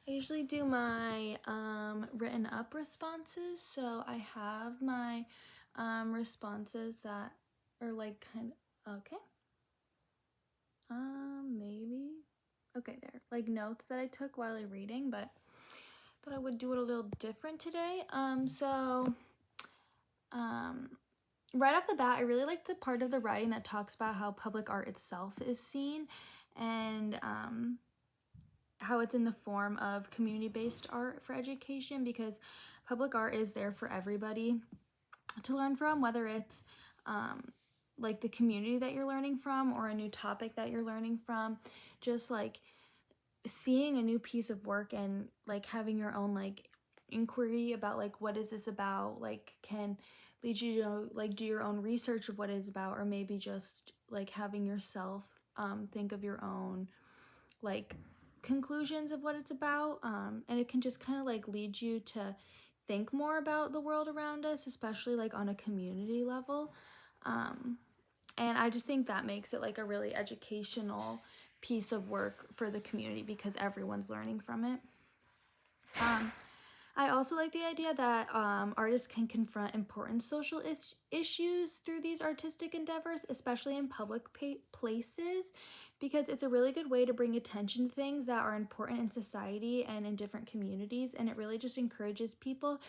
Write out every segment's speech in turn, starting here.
I usually do my written up responses. So I have my responses that are like kind of, okay. Maybe. Okay, there. Like notes that I took while I'm reading, but thought I would do it a little different today. Right off the bat, I really like the part of the writing that talks about how public art itself is seen and how it's in the form of community-based art for education, because public art is there for everybody to learn from, whether it's like the community that you're learning from or a new topic that you're learning from. Just like seeing a new piece of work and like having your own like inquiry about like what is this about, like can lead you to like do your own research of what it is about, or maybe just like having yourself think of your own like conclusions of what it's about, and it can just kind of like lead you to think more about the world around us, especially like on a community level. And I just think that makes it like a really educational piece of work for the community because everyone's learning from it. I also like the idea that artists can confront important social issues through these artistic endeavors, especially in public places, because it's a really good way to bring attention to things that are important in society and in different communities. And it really just encourages people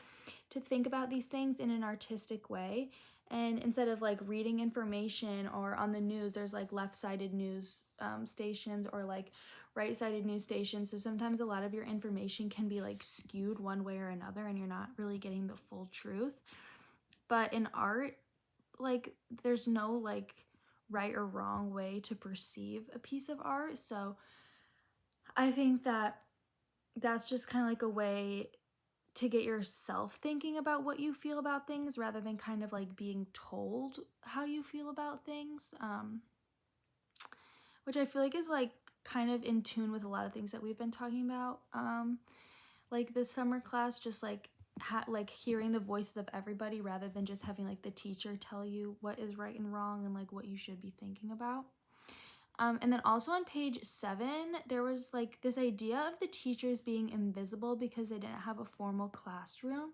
to think about these things in an artistic way. And instead of like reading information or on the news, there's like left-sided news stations or like right-sided news stations. So sometimes a lot of your information can be like skewed one way or another and you're not really getting the full truth. But in art, like there's no like right or wrong way to perceive a piece of art. So I think that that's just kind of like a way to get yourself thinking about what you feel about things rather than kind of like being told how you feel about things, which I feel like is like kind of in tune with a lot of things that we've been talking about, like this summer class, just like like hearing the voices of everybody rather than just having like the teacher tell you what is right and wrong and like what you should be thinking about. And then also on page 7, there was like this idea of the teachers being invisible because they didn't have a formal classroom.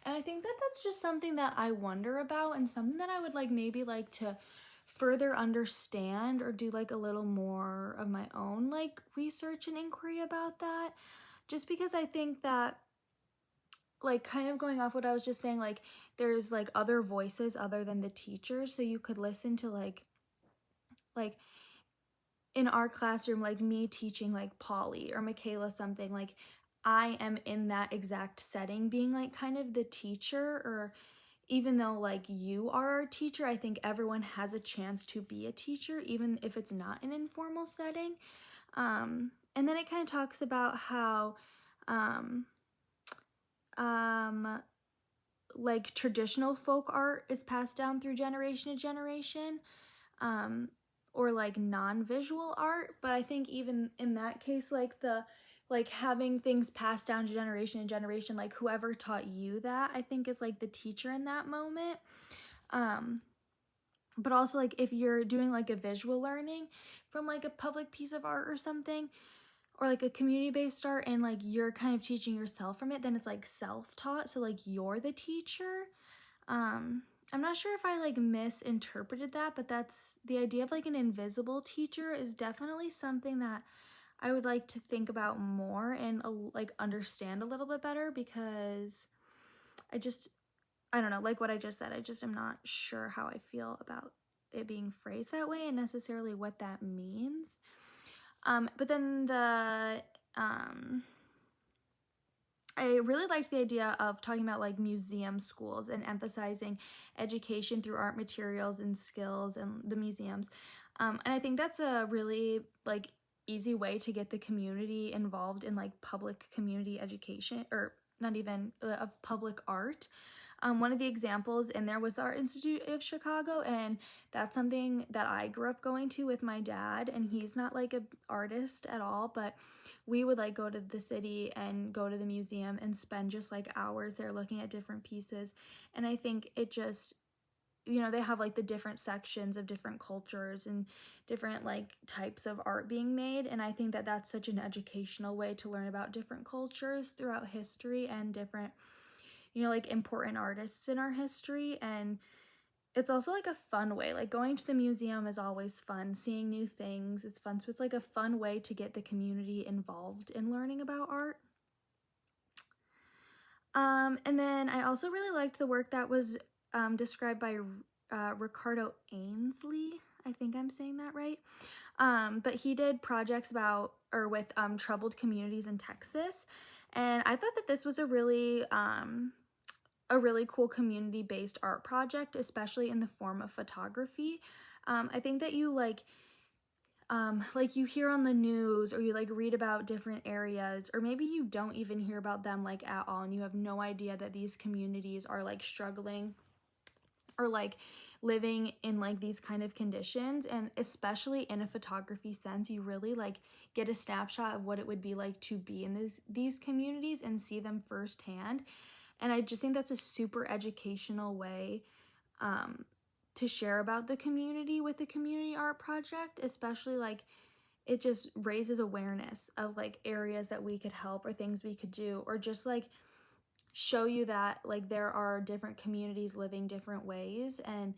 And I think that that's just something that I wonder about and something that I would like maybe like to further understand or do like a little more of my own like research and inquiry about that. Just because I think that like kind of going off what I was just saying, like there's like other voices other than the teachers, so you could listen to like in our classroom, like me teaching like Polly or Michaela something, like I am in that exact setting being like kind of the teacher, or even though like you are our teacher, I think everyone has a chance to be a teacher even if it's not an informal setting. And then it kind of talks about how um, um, like traditional folk art is passed down through generation to generation, um, or like non-visual art. But I think even in that case, like the like having things passed down to generation, like whoever taught you that, I think is like the teacher in that moment. Um, but also like if you're doing like a visual learning from like a public piece of art or something, or like a community-based art, and like you're kind of teaching yourself from it, then it's like self-taught, so like you're the teacher. I'm not sure if I like misinterpreted that, but that's the idea of like an invisible teacher is definitely something that I would like to think about more and like understand a little bit better, because I don't know, like what I just said, I just am not sure how I feel about it being phrased that way and necessarily what that means. But then I really liked the idea of talking about like museum schools and emphasizing education through art materials and skills and the museums. And I think that's a really like easy way to get the community involved in like public community education, or not even of public art. One of the examples in there was the Art Institute of Chicago, and that's something that I grew up going to with my dad, and he's not like an artist at all, but we would like go to the city and go to the museum and spend just like hours there looking at different pieces. And I think it just you know, they have like the different sections of different cultures and different like types of art being made. And I think that that's such an educational way to learn about different cultures throughout history and different, you know, like important artists in our history. And it's also like a fun way. Like going to the museum is always fun, seeing new things, it's fun. So it's like a fun way to get the community involved in learning about art. And then I also really liked the work that was described by Ricardo Ainsley. I think I'm saying that right. But he did projects about or with troubled communities in Texas. And I thought that this was a really cool community-based art project, especially in the form of photography. I think that you like you hear on the news or you like read about different areas, or maybe you don't even hear about them like at all and you have no idea that these communities are like struggling or like living in like these kind of conditions. And especially in a photography sense, you really like get a snapshot of what it would be like to be in these communities and see them firsthand. And I just think that's a super educational way to share about the community with the community art project, especially like it just raises awareness of like areas that we could help or things we could do, or just like show you that like there are different communities living different ways, and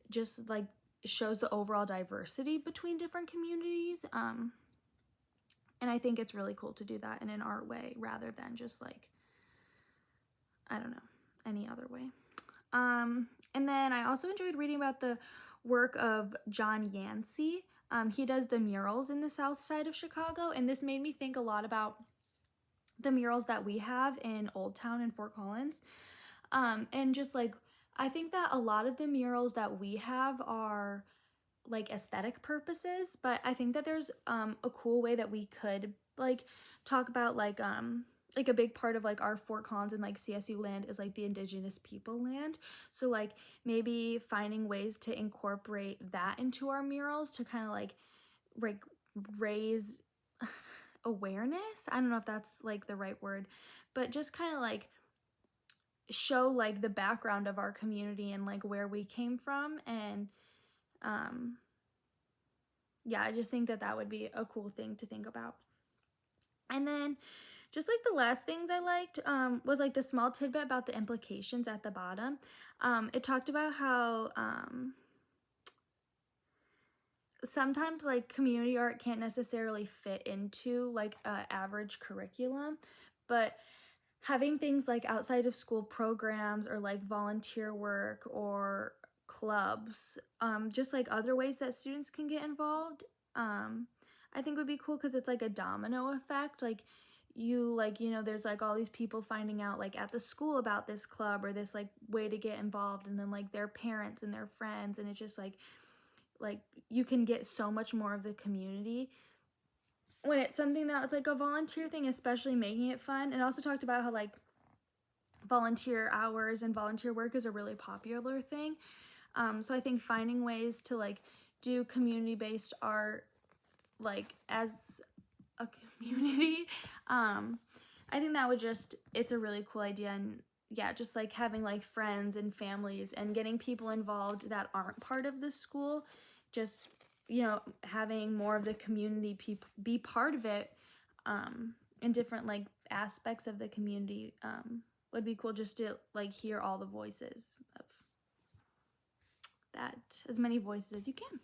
just like shows the overall diversity between different communities. And I think it's really cool to do that in an art way rather than just like, I don't know, any other way. And then I also enjoyed reading about the work of John Yancey. He does the murals in the south side of Chicago, and this made me think a lot about the murals that we have in Old Town and Fort Collins. And just like, I think that a lot of the murals that we have are like aesthetic purposes, but I think that there's a cool way that we could like talk about like a big part of like our Fort Collins and like CSU land is like the indigenous people land. So like maybe finding ways to incorporate that into our murals to kind of like raise awareness. I don't know if that's like the right word, but just kind of like show like the background of our community and like where we came from. And yeah, I just think that that would be a cool thing to think about. And then just like the last things I liked was like the small tidbit about the implications at the bottom. It talked about how sometimes like community art can't necessarily fit into like a average curriculum, but having things like outside of school programs or like volunteer work or clubs, just like other ways that students can get involved, I think would be cool, because it's like a domino effect. Like you know, there's like all these people finding out like at the school about this club or this like way to get involved, and then like their parents and their friends, and it's just like you can get so much more of the community when it's something that's like a volunteer thing, especially making it fun. And also talked about how like volunteer hours and volunteer work is a really popular thing. So I think finding ways to like do community-based art like as a community, I think that would just, it's a really cool idea. And yeah, just like having like friends and families and getting people involved that aren't part of the school, just, you know, having more of the community be part of it, in different like aspects of the community, would be cool, just to like hear all the voices of that, as many voices as you can.